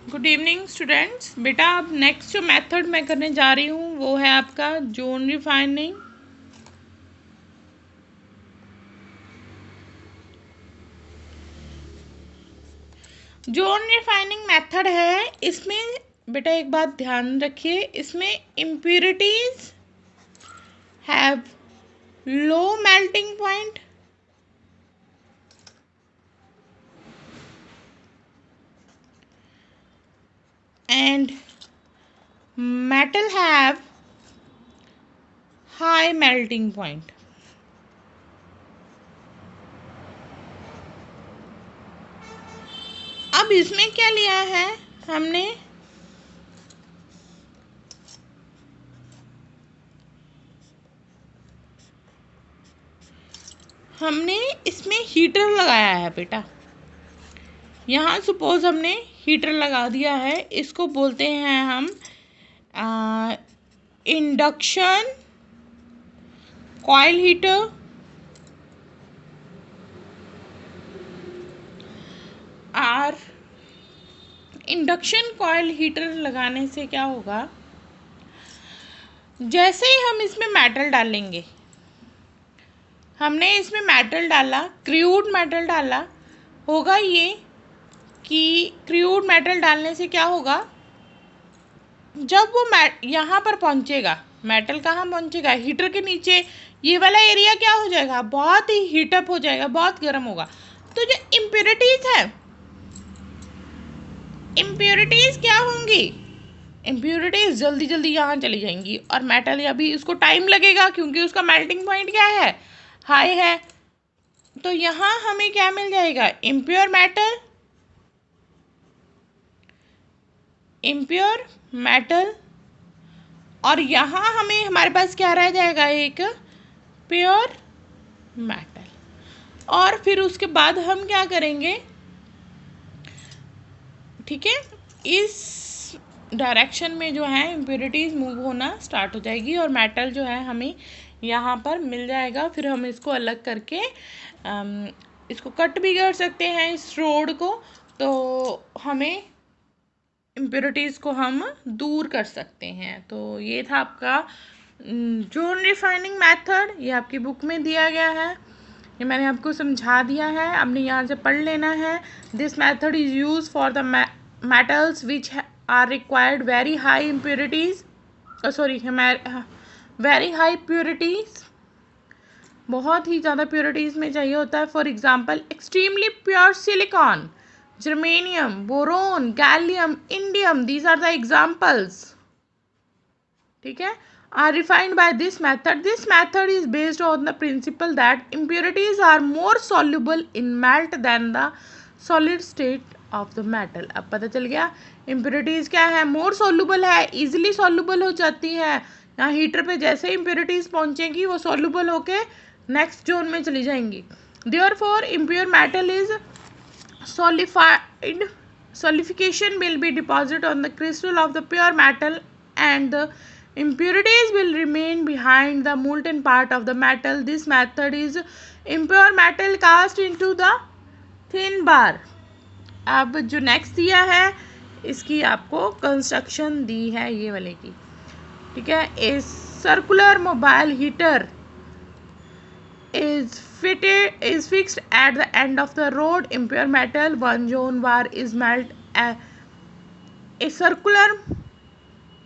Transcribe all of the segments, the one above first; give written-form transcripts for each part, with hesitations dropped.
Good evening students. बेटा अब next जो मेथड मैं करने जा रही हूँ वो है आपका zone refining. Zone refining method है, इसमें बेटा एक बात ध्यान रखिए, इसमें impurities have low melting point and metal have high melting point। अब इसमें क्या लिया है हमने इसमें हीटर लगाया है बेटा। यहाँ सपोज हमने हीटर लगा दिया है, इसको बोलते हैं हम इंडक्शन कॉइल हीटर। और इंडक्शन कॉइल हीटर लगाने से क्या होगा, जैसे ही हम इसमें मेटल डालेंगे, हमने इसमें मेटल डाला, क्रूड मेटल डाला, होगा ये कि क्रूड मेटल डालने से क्या होगा, जब वो यहाँ पर पहुँचेगा, मेटल कहाँ पहुँचेगा, हीटर के नीचे, ये वाला एरिया क्या हो जाएगा, बहुत ही हीटअप हो जाएगा, बहुत गर्म होगा। तो जो इम्प्योरिटीज है, इम्प्योरिटीज क्या होंगी, इम्प्योरिटीज जल्दी जल्दी यहाँ चली जाएंगी और मेटल अभी उसको टाइम लगेगा क्योंकि उसका मेल्टिंग पॉइंट क्या है, हाई है। तो यहाँ हमें क्या मिल जाएगा, इम्प्योर मेटल, इम्प्योर मेटल, और यहाँ हमें हमारे पास क्या रह जाएगा, एक प्योर मेटल। और फिर उसके बाद हम क्या करेंगे, ठीक है, इस डायरेक्शन में जो है इम्प्योरिटीज मूव होना स्टार्ट हो जाएगी और मेटल जो है हमें यहाँ पर मिल जाएगा। फिर हम इसको अलग करके इसको कट भी कर सकते हैं इस रोड को, तो हमें इम्प्योरिटीज को हम दूर कर सकते हैं। तो ये था आपका जोन रिफाइनिंग मेथड, ये आपकी बुक में दिया गया है, ये मैंने आपको समझा दिया है, आपने यहाँ से पढ़ लेना है। This method is use for the metals which are required very high impurities, very high purities, बहुत ही ज़्यादा प्योरिटीज में चाहिए होता है। For example extremely pure silicon, germanium, boron, gallium, indium, these are the examples, ठीक है, are refined by this method. This method is based on the principle that impurities are more soluble in melt than the solid state of the metal। अब पता चल गया impurities क्या है, more soluble है, easily soluble हो जाती है। यहाँ हीटर पे जैसे impurities पहुँचेंगी वो soluble होके नेक्स्ट जोन में चली जाएंगी। Therefore impure metal is solidified, solidification will be deposited on the crystal of the pure metal and the impurities will remain behind the molten part of the metal. This method is impure metal cast into the thin bar। अब जो next दिया है इसकी आपको construction दी है ये वाले की, ठीक है। A circular mobile heater is fixed at the end of the rod. Impure metal, one zone bar is melt a circular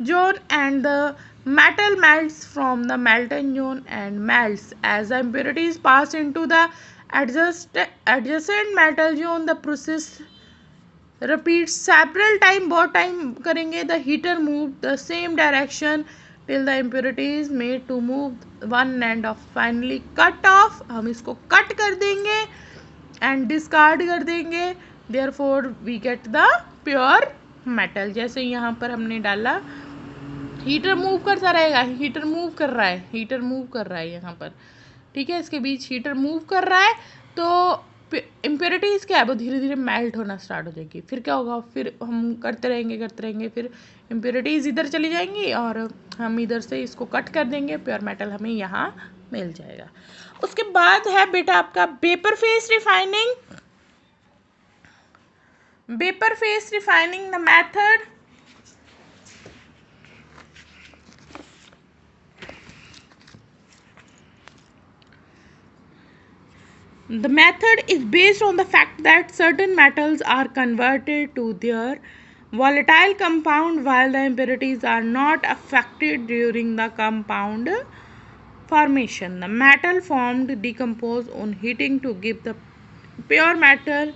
zone and the metal melts from the melted zone and melts as the impurities pass into the adjacent metal zone। The process repeats several times, बहुत time करेंगे। The heater move the same direction till the impurities made to move one end of finally cut off। हम इसको cut कर देंगे and discard कर देंगे। Therefore we get the pure metal। जैसे यहाँ पर हमने डाला, हीटर मूव करता रहेगा, हीटर मूव कर रहा है, हीटर मूव कर रहा है यहाँ पर, ठीक है, इसके बीच हीटर मूव कर रहा है, तो इम्प्योरिटीज़ क्या है, वो धीरे धीरे मेल्ट होना स्टार्ट हो जाएगी। फिर क्या होगा, फिर हम करते रहेंगे, फिर इम्प्योरिटीज़ इधर चली जाएंगी और हम इधर से इसको कट कर देंगे, प्योर मेटल हमें यहाँ मिल जाएगा। उसके बाद है बेटा आपका vapour face refining vapor phase refining, the method. The method is based on the fact that certain metals are converted to their volatile compound while the impurities are not affected during the compound formation. The metal formed decompose on heating to give the pure metal,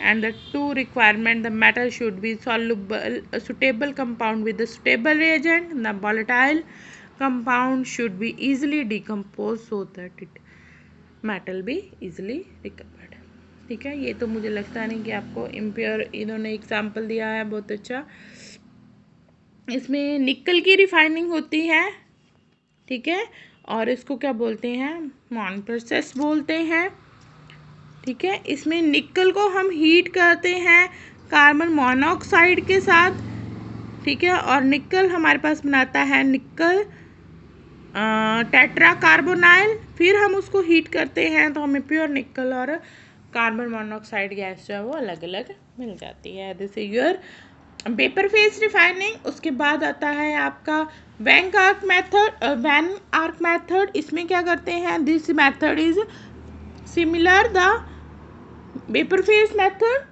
and the two requirement: the metal should be soluble, a suitable compound with a suitable reagent. The volatile compound should be easily decomposed so that it metal भी easily recovered. ठीक है, ये तो मुझे लगता नहीं कि आपको इम्प्योर इन्होंने एग्जाम्पल दिया है बहुत अच्छा। इसमें निकल की रिफाइनिंग होती है, ठीक है, और इसको क्या बोलते हैं, मॉन प्रोसेस बोलते हैं। ठीक है, इसमें निकल को हम हीट करते हैं कार्बन मोनोऑक्साइड के साथ। ठीक है, और निकल हमारे पास बनाता है निकल टेट्रा कार्बोनाइल। फिर हम उसको हीट करते हैं तो हमें प्योर निकल और कार्बन मोनोऑक्साइड गैस जो है वो अलग अलग मिल जाती है। This is your vapour phase refining. उसके बाद आता है आपका वैन आर्क मेथड। इसमें क्या करते हैं, this method is similar the vapour phase method,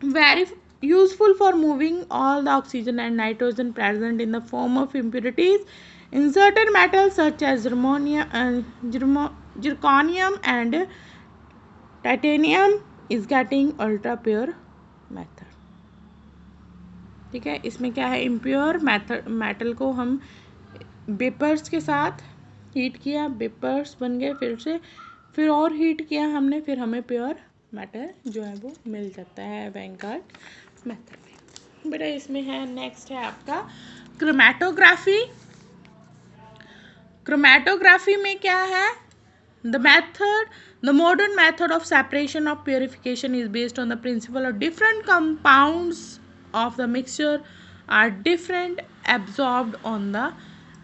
very useful for moving all the oxygen and nitrogen present in the form of impurities in certain metals such as zirconium and titanium is getting ultra pure method। ठीक है, इसमें क्या है, impure metal को हम vapours के साथ heat किया, वेपर्स बन गए, फिर और हीट किया हमने, फिर हमें प्योर मेटल जो है वो मिल जाता है वैनगार्ड मेथड में। बेटा इसमें है, नेक्स्ट है आपका क्रोमैटोग्राफी। क्रोमैटोग्राफी में क्या है, the modern method of separation of purification is based on the principle of different compounds of the mixture are different absorbed on the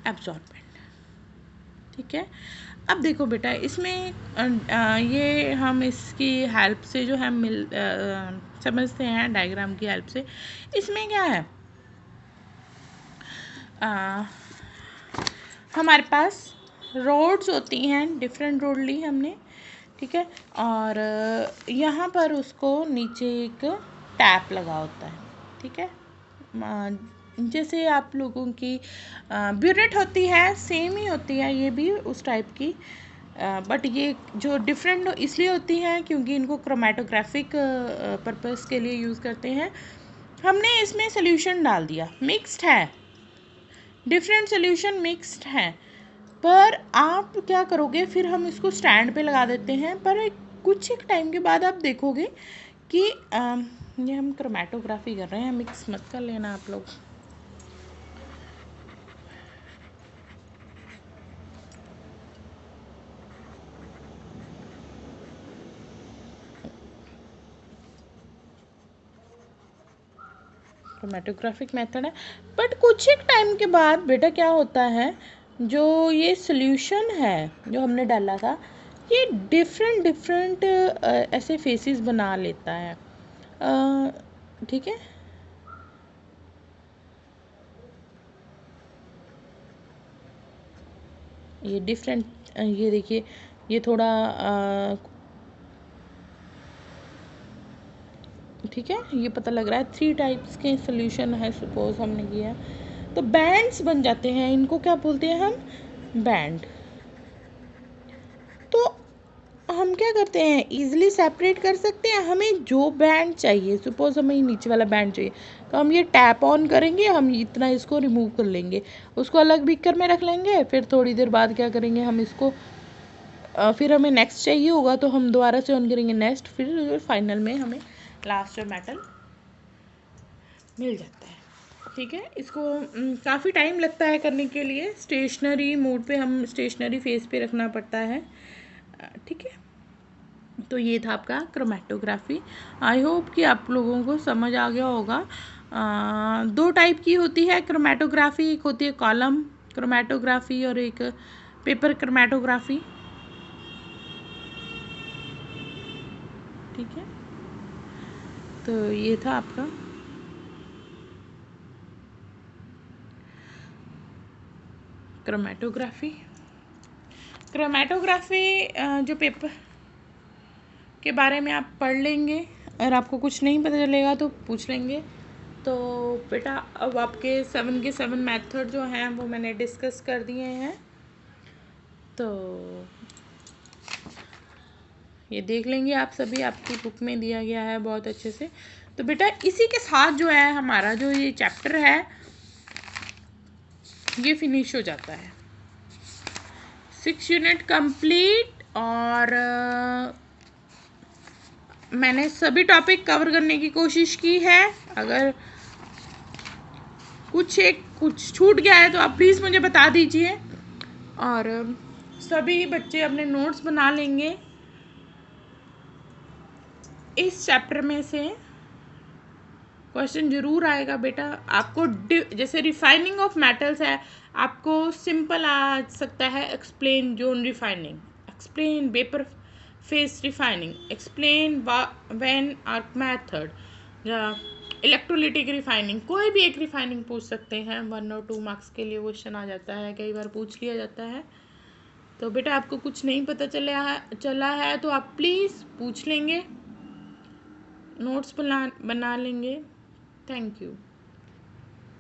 absorbent। ठीक है, अब देखो बेटा इसमें ये हम इसकी हेल्प से जो है समझते हैं, डायग्राम की हेल्प से। इसमें क्या है, हमारे पास रोड्स होती हैं, डिफरेंट रोड ली हमने। ठीक है, और यहाँ पर उसको नीचे एक टैप लगा होता है। ठीक है, जैसे आप लोगों की ब्यूरेट होती है, सेम ही होती है ये भी उस टाइप की, बट ये जो डिफरेंट इसलिए होती है क्योंकि इनको क्रोमैटोग्राफिक पर्पस के लिए यूज़ करते हैं। हमने इसमें सोल्यूशन डाल दिया, मिक्स्ड है, डिफरेंट सोल्यूशन मिक्स्ड है, पर आप क्या करोगे, फिर हम इसको स्टैंड पे लगा देते हैं, पर कुछ एक टाइम के बाद आप देखोगे कि ये हम क्रोमैटोग्राफी कर रहे हैं, मिक्स मत कर लेना आप लोग। क्रोमैटोग्राफिक मेथड है, बट कुछ एक टाइम के बाद बेटा क्या होता है, जो ये सोल्यूशन है जो हमने डाला था, ये डिफरेंट ऐसे फेसेस बना लेता है। ठीक है, ये डिफरेंट, ये देखिए ये थोड़ा ठीक है, ये पता लग रहा है 3 टाइप्स के सोल्यूशन है, सपोज हमने किया तो बैंड्स बन जाते हैं, इनको क्या बोलते हैं हम, बैंड। तो हम क्या करते हैं, इजीली सेपरेट कर सकते हैं, हमें जो बैंड चाहिए, सपोज हमें नीचे वाला बैंड चाहिए तो हम ये टैप ऑन करेंगे, हम इतना इसको रिमूव कर लेंगे, उसको अलग बीकर में रख लेंगे, फिर थोड़ी देर बाद क्या करेंगे हम इसको, फिर हमें नेक्स्ट चाहिए होगा तो हम दोबारा से ऑन करेंगे नेक्स्ट, फिर फाइनल में हमें लास्ट मेटल मिल जाता है। ठीक है, इसको काफ़ी टाइम लगता है करने के लिए, स्टेशनरी मोड पे, हम स्टेशनरी फेस पे रखना पड़ता है। ठीक है, तो ये था आपका क्रोमैटोग्राफी। आई होप कि आप लोगों को समझ आ गया होगा। 2 टाइप की होती है क्रोमैटोग्राफी, एक होती है कॉलम क्रोमैटोग्राफी और एक पेपर क्रोमैटोग्राफी। ठीक है, तो ये था आपका क्रोमेटोग्राफी। क्रोमेटोग्राफी जो पेपर के बारे में आप पढ़ लेंगे, अगर आपको कुछ नहीं पता चलेगा तो पूछ लेंगे। तो बेटा अब आपके 7 के 7 मेथड जो हैं वो मैंने डिस्कस कर दिए हैं, तो ये देख लेंगे आप सभी, आपकी बुक में दिया गया है बहुत अच्छे से। तो बेटा इसी के साथ जो है हमारा जो ये चैप्टर है ये फिनिश हो जाता है। 6 यूनिट कंप्लीट, और मैंने सभी टॉपिक कवर करने की कोशिश की है। अगर कुछ छूट गया है तो आप प्लीज़ मुझे बता दीजिए, और सभी बच्चे अपने नोट्स बना लेंगे। इस चैप्टर में से क्वेश्चन जरूर आएगा बेटा। आपको जैसे रिफाइनिंग ऑफ मेटल्स है, आपको सिंपल आ सकता है explain zone refining, explain vapour face refining, explain when arc method, या इलेक्ट्रोलिटिक रिफाइनिंग। कोई भी एक रिफाइनिंग पूछ सकते हैं, 1 और 2 मार्क्स के लिए क्वेश्चन आ जाता है, कई बार पूछ लिया जाता है। तो बेटा आपको कुछ नहीं पता चला है तो आप प्लीज़ पूछ लेंगे, नोट्स बना लेंगे। Thank you.